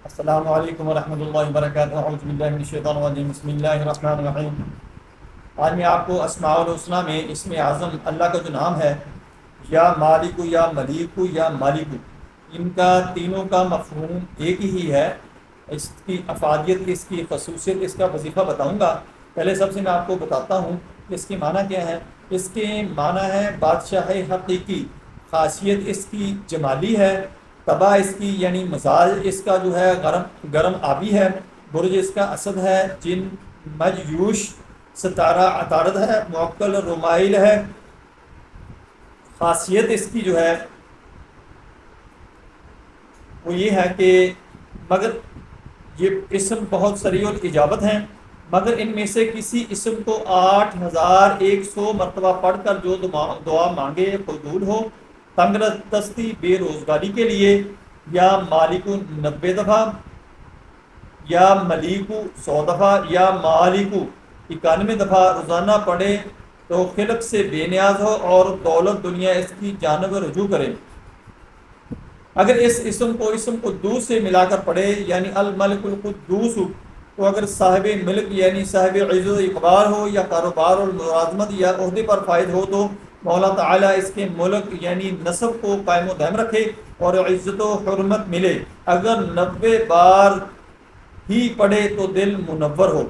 السلام علیکم ورحمۃ اللہ وبرکاتہ، اعوذ باللہ من الشیطان الرجیم، بسم اللہ الرحمن الرحیم۔ آج میں آپ کو اسماء الحسنہ میں اسم اعظم اللہ کا جو نام ہے، یا مالک یا ملیک یا مالک، ان کا تینوں کا مفہوم ایک ہی ہے۔ اس کی افادیت، اس کی خصوصیت، اس کا وظیفہ بتاؤں گا۔ پہلے سب سے میں آپ کو بتاتا ہوں کہ اس کے معنی کیا ہے۔ اس کے معنی ہے بادشاہ حقیقی، خاصیت اس کی جمالی ہے، طبع اس کی یعنی مزاج اس کا جو ہے گرم آبی ہے، برج اس کا اسد ہے، جن مجیوش ستارہ عطارد ہے، موکل رمائل ہے۔ خاصیت اس کی جو ہے وہ یہ ہے کہ مگر یہ اسم بہت سریع الاجابت ہیں، مگر ان میں سے کسی اسم کو 8100 مرتبہ پڑھ کر جو دعا مانگے قبول ہو۔ تنگ دستی بے روزگاری کے لیے یا مالکو 90 دفعہ، یا ملیکو 100 دفعہ، یا مالکو 91 دفعہ روزانہ پڑھے تو خلق سے بے نیاز ہو اور دولت دنیا اس کی جانب رجوع کرے۔ اگر اس اسم قدوس سے ملا کر پڑھے یعنی الملک القدوس، تو اگر صاحب ملک یعنی صاحب عزت اقبال ہو، یا کاروبار اور ملازمت یا عہدے پر فائد ہو، تو مولا تعالیٰ اس کے ملک یعنی نسب کو قائم و دائم رکھے اور عزت و حرمت ملے۔ اگر 90 بار ہی پڑھے تو دل منور ہو۔